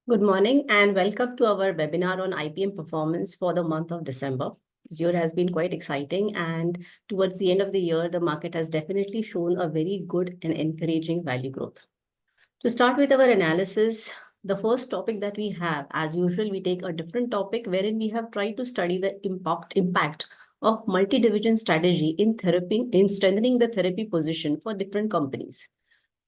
Good morning and welcome to our webinar on IPM performance for the month of December. This year has been quite exciting, and towards the end of the year, the market has definitely shown a very good and encouraging value growth. To start with our analysis, the first topic that we have, as usual, we take a different topic wherein we have tried to study the impact of multi-division strategy in strengthening the therapy position for different companies.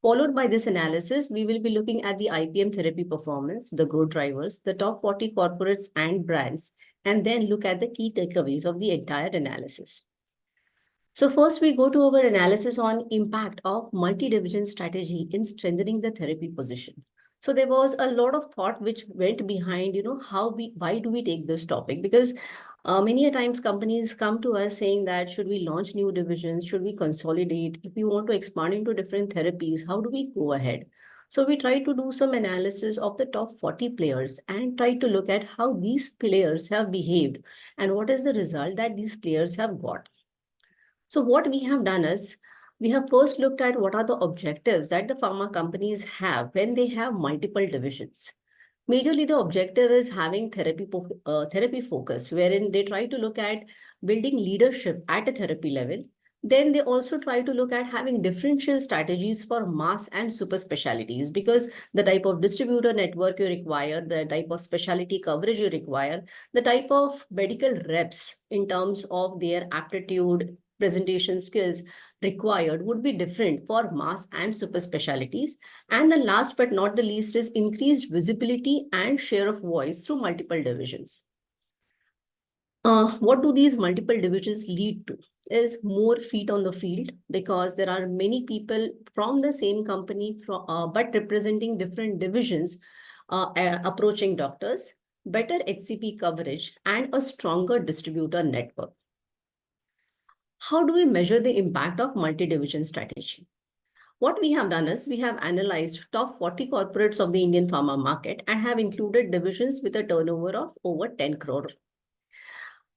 Followed by this analysis, we will be looking at the IPM therapy performance, the growth drivers, the top 40 corporates and brands, and then look at the key takeaways of the entire analysis. So first, we go to our analysis on impact of multi-division strategy in strengthening the therapy position. So there was a lot of thought which went behind, why do we take this topic? Because many a times companies come to us saying that should we launch new divisions, should we consolidate? If we want to expand into different therapies, how do we go ahead? So we try to do some analysis of the top 40 players and try to look at how these players have behaved and what is the result that these players have got. So what we have done is, we have first looked at what are the objectives that the pharma companies have when they have multiple divisions. Majorly, the objective is having therapy focus, wherein they try to look at building leadership at a therapy level. Then they also try to look at having differential strategies for mass and super specialties, because the type of distributor network you require, the type of specialty coverage you require, the type of medical reps in terms of their aptitude, presentation skills required would be different for mass and super specialties. And the last but not the least is increased visibility and share of voice through multiple divisions. What do these multiple divisions lead to? Is more feet on the field, because there are many people from the same company but representing different divisions approaching doctors, better HCP coverage, and a stronger distributor network. How do we measure the impact of multi-division strategy? What we have done is we have analyzed top 40 corporates of the Indian pharma market and have included divisions with a turnover of over 10 crore.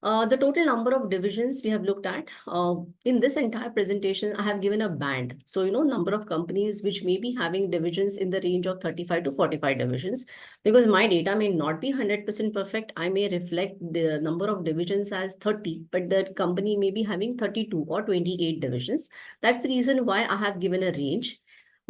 The total number of divisions we have looked at in this entire presentation, I have given a band. So, number of companies which may be having divisions in the range of 35 to 45 divisions, because my data may not be 100% perfect. I may reflect the number of divisions as 30, but the company may be having 32 or 28 divisions. That's the reason why I have given a range.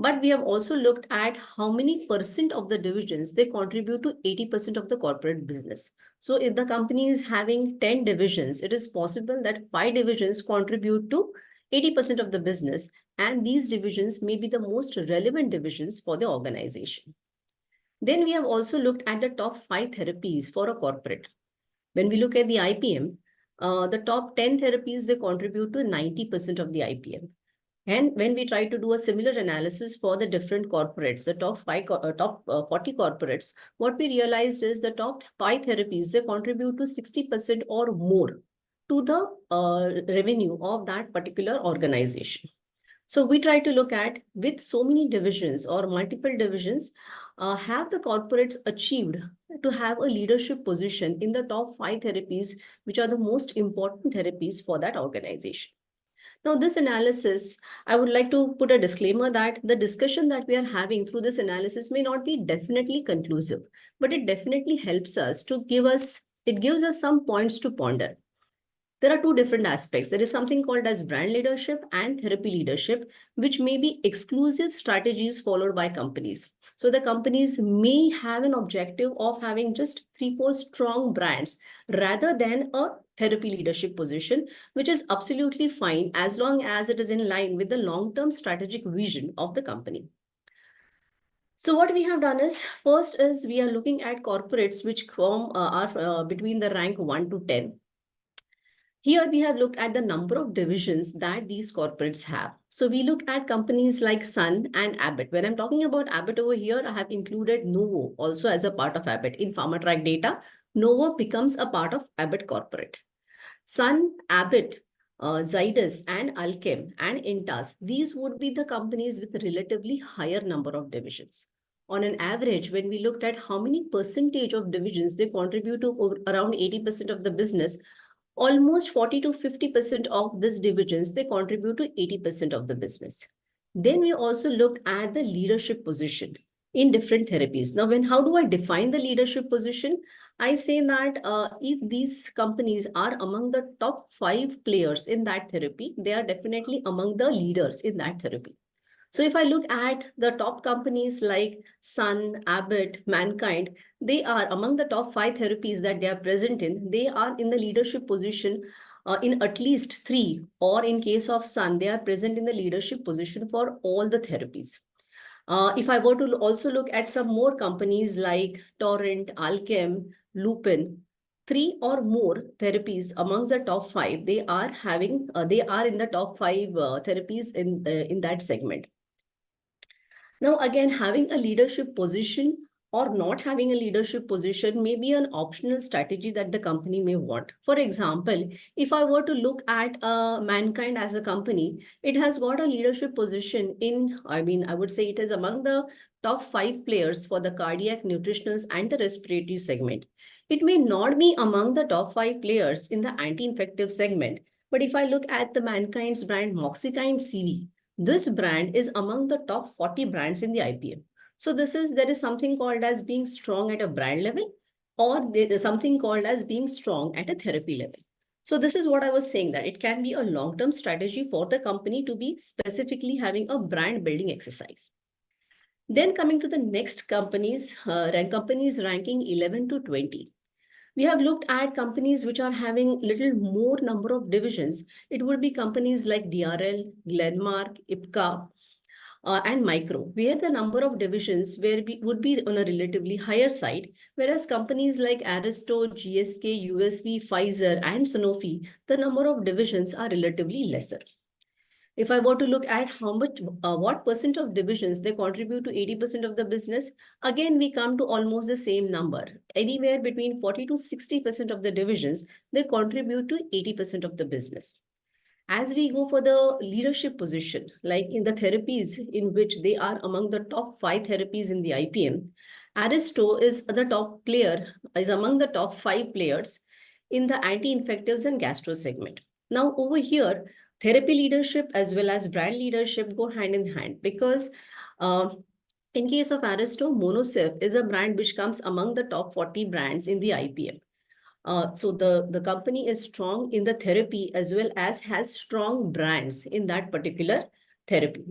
But we have also looked at how many percent of the divisions they contribute to 80% of the corporate business. So if the company is having 10 divisions, it is possible that 5 divisions contribute to 80% of the business, and these divisions may be the most relevant divisions for the organization. Then we have also looked at the top 5 therapies for a corporate. When we look at the IPM, the top 10 therapies, they contribute to 90% of the IPM. And when we try to do a similar analysis for the different corporates, the top 40 corporates, what we realized is the top 5 therapies, they contribute to 60% or more to the revenue of that particular organization. So we try to look at, with so many divisions or multiple divisions, have the corporates achieved to have a leadership position in the top 5 therapies, which are the most important therapies for that organization. Now, this analysis, I would like to put a disclaimer that the discussion that we are having through this analysis may not be definitely conclusive, but it definitely helps us to it gives us some points to ponder. There are two different aspects. There is something called as brand leadership and therapy leadership, which may be exclusive strategies followed by companies. So the companies may have an objective of having just 3-4 strong brands rather than a therapy leadership position, which is absolutely fine as long as it is in line with the long-term strategic vision of the company. So what we have done is, first is we are looking at corporates which are between the rank 1 to 10. Here we have looked at the number of divisions that these corporates have. So we look at companies like Sun and Abbott. When I'm talking about Abbott over here, I have included Novo also as a part of Abbott. In PharmaTrac data, Novo becomes a part of Abbott corporate. Sun, Abbott, Zydus and Alkem and Intas, these would be the companies with relatively higher number of divisions. On an average, when we looked at how many percentage of divisions they contribute to around 80% of the business, almost 40 to 50% of these divisions, they contribute to 80% of the business. Then we also looked at the leadership position. in different therapies. Now, how do I define the leadership position? I say that if these companies are among the top 5 players in that therapy, they are definitely among the leaders in that therapy. So if I look at the top companies like Sun, Abbott, Mankind, they are among the top 5 therapies that they are present in. They are in the leadership position in at least 3, or in case of Sun, they are present in the leadership position for all the therapies. If I were to also look at some more companies like Torrent, Alchem, Lupin, 3 or more therapies amongst the top 5, they are in the top 5 therapies in that segment. Now, again, having a leadership position or not having a leadership position may be an optional strategy that the company may want. For example, if I were to look at Mankind as a company, it has got a leadership position I would say it is among the top 5 players for the cardiac, nutritionals, and the respiratory segment. It may not be among the top 5 players in the anti-infective segment, but if I look at the Mankind's brand Moxikind CV, this brand is among the top 40 brands in the IPM. So there is something called as being strong at a brand level, or there is something called as being strong at a therapy level. So this is what I was saying, that it can be a long-term strategy for the company to be specifically having a brand building exercise. Then coming to the next companies ranking 11 to 20. We have looked at companies which are having little more number of divisions. It would be companies like DRL, Glenmark, IPCA, and Micro, where the number of divisions would be on a relatively higher side, whereas companies like Aristo, GSK, USV, Pfizer, and Sanofi, the number of divisions are relatively lesser. If I were to look at what percent of divisions they contribute to 80% of the business, again, we come to almost the same number. Anywhere between 40 to 60% of the divisions, they contribute to 80% of the business. As we go for the leadership position, like in the therapies in which they are among the top 5 therapies in the IPM, Aristo is among the top 5 players in the anti-infectives and gastro segment. Now over here, therapy leadership as well as brand leadership go hand in hand, because in case of Aristo, Monosef is a brand which comes among the top 40 brands in the IPM. So the company is strong in the therapy as well as has strong brands in that particular therapy.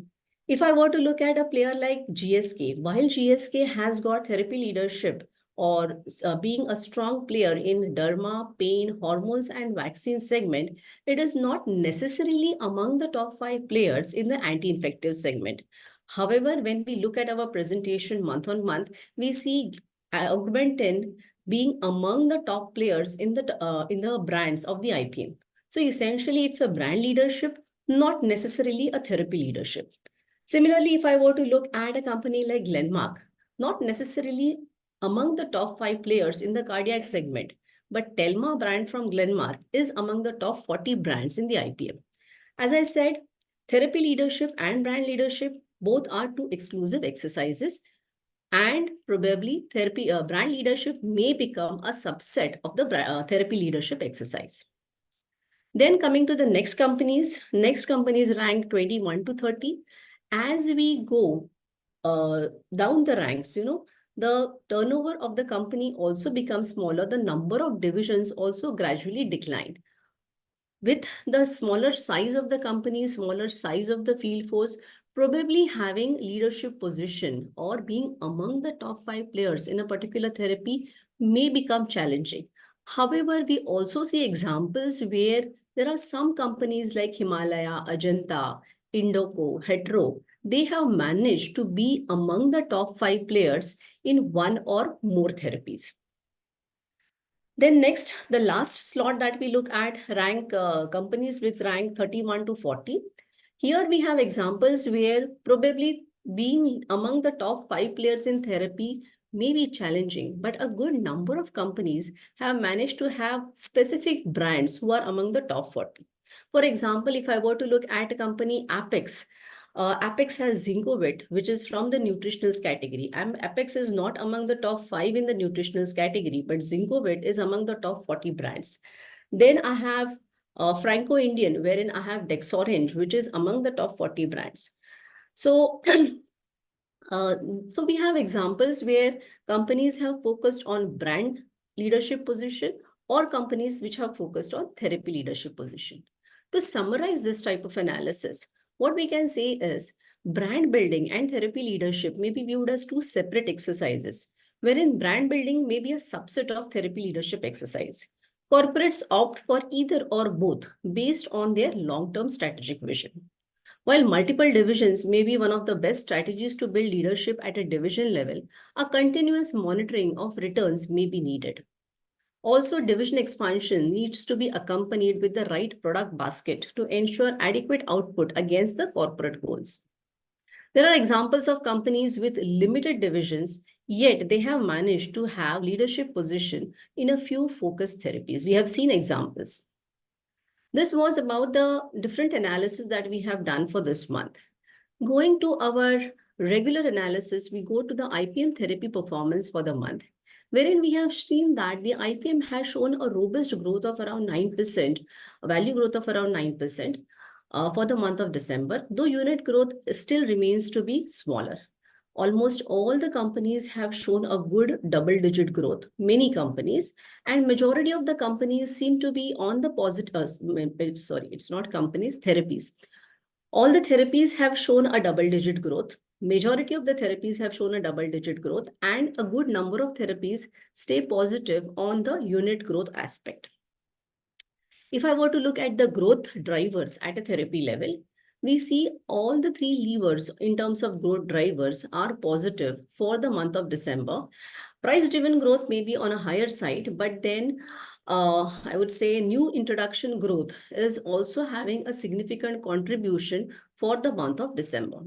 If I were to look at a player like GSK, while GSK has got therapy leadership or being a strong player in derma, pain, hormones, and vaccine segment, it is not necessarily among the top 5 players in the anti-infective segment. However, when we look at our presentation month on month, we see Augmentin being among the top players in the brands of the IPM. So essentially, it's a brand leadership, not necessarily a therapy leadership. Similarly, if I were to look at a company like Glenmark, not necessarily among the top 5 players in the cardiac segment, but Telma brand from Glenmark is among the top 40 brands in the IPM. As I said, therapy leadership and brand leadership both are two exclusive exercises, and probably brand leadership may become a subset of the therapy leadership exercise. Then coming to the next companies rank 21 to 30. As we go down the ranks, the turnover of the company also becomes smaller. The number of divisions also gradually declined. With the smaller size of the company, smaller size of the field force, probably having leadership position or being among the top 5 players in a particular therapy may become challenging. However, we also see examples where there are some companies like Himalaya, Ajanta, Indoco, Hetero. They have managed to be among the top 5 players in one or more therapies. Then next, the last slot that we look at, companies with rank 31 to 40. Here we have examples where probably being among the top 5 players in therapy may be challenging, but a good number of companies have managed to have specific brands who are among the top 40. For example, if I were to look at a company Apex, Apex has Zincovit, which is from the nutritionals category. Apex is not among the top 5 in the nutritionals category, but Zincovit is among the top 40 brands. Then I have Franco Indian, wherein I have Dexorange, which is among the top 40 brands. So So we have examples where companies have focused on brand leadership position or companies which have focused on therapy leadership position. To summarize this type of analysis, what we can say is brand building and therapy leadership may be viewed as two separate exercises, wherein brand building may be a subset of therapy leadership exercise. Corporates opt for either or both based on their long-term strategic vision. While multiple divisions may be one of the best strategies to build leadership at a division level, a continuous monitoring of returns may be needed. Also, division expansion needs to be accompanied with the right product basket to ensure adequate output against the corporate goals. There are examples of companies with limited divisions, yet they have managed to have leadership position in a few focused therapies. We have seen examples. This was about the different analysis that we have done for this month. Going to our regular analysis, we go to the IPM therapy performance for the month, wherein we have seen that the IPM has shown a robust growth of around 9%, a value growth of around 9% for the month of December, though unit growth still remains to be smaller. Almost all the companies have shown a good double-digit growth, many companies, and majority of the companies seem to be on the positive, sorry, it's not companies, therapies. All the therapies have shown a double-digit growth. Majority of the therapies have shown a double-digit growth, and a good number of therapies stay positive on the unit growth aspect. If I were to look at the growth drivers at a therapy level, we see all the three levers in terms of growth drivers are positive for the month of December. Price-driven growth may be on a higher side, but then I would say new introduction growth is also having a significant contribution for the month of December.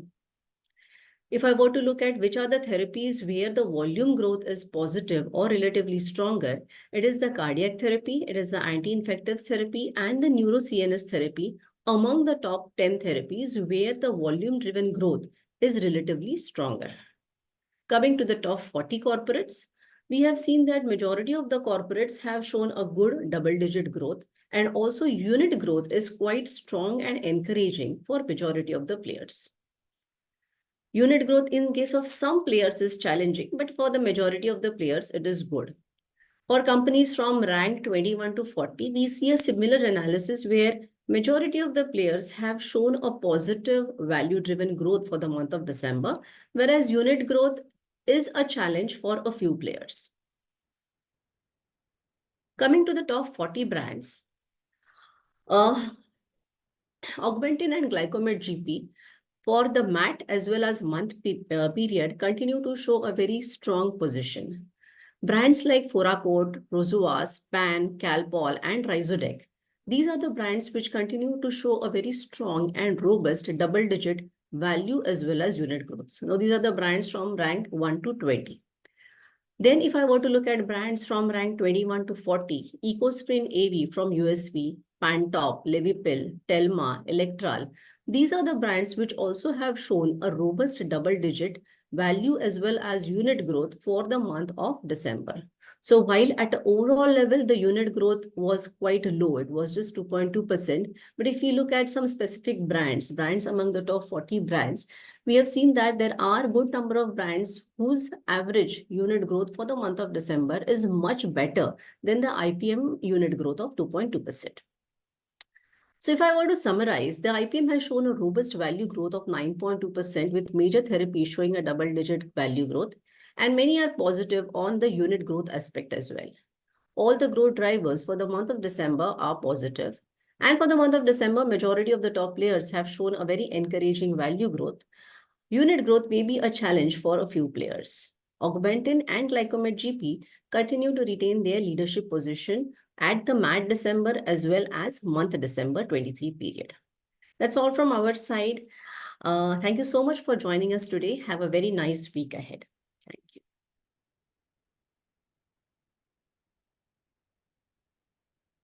If I were to look at which are the therapies where the volume growth is positive or relatively stronger, it is the cardiac therapy, it is the anti-infective therapy, and the neuro-CNS therapy among the top 10 therapies where the volume-driven growth is relatively stronger. Coming to the top 40 corporates, we have seen that majority of the corporates have shown a good double-digit growth, and also unit growth is quite strong and encouraging for majority of the players. Unit growth in case of some players is challenging, but for the majority of the players, it is good. For companies from rank 21 to 40, we see a similar analysis where majority of the players have shown a positive value-driven growth for the month of December, whereas unit growth is a challenge for a few players. Coming to the top 40 brands, Augmentin and Glycomed GP for the MAT as well as month period continue to show a very strong position. Brands like Foracort, Rosuas, Pan, Calpol, and Rhizodec. These are the brands which continue to show a very strong and robust double-digit value as well as unit growth. Now, these are the brands from rank 1 to 20. Then if I were to look at brands from rank 21 to 40, EcoSprin AV from USV, Pantop, Levipil, Telma, Electral, these are the brands which also have shown a robust double-digit value as well as unit growth for the month of December. So while at the overall level, the unit growth was quite low, it was just 2.2%. But if you look at some specific brands among the top 40 brands, we have seen that there are a good number of brands whose average unit growth for the month of December is much better than the IPM unit growth of 2.2%. So if I were to summarize, the IPM has shown a robust value growth of 9.2% with major therapies showing a double-digit value growth, and many are positive on the unit growth aspect as well. All the growth drivers for the month of December are positive. And for the month of December, majority of the top players have shown a very encouraging value growth. Unit growth may be a challenge for a few players. Augmentin and Glycomed GP continue to retain their leadership position at the MAT December as well as month December 23 period. That's all from our side. Thank you so much for joining us today. Have a very nice week ahead.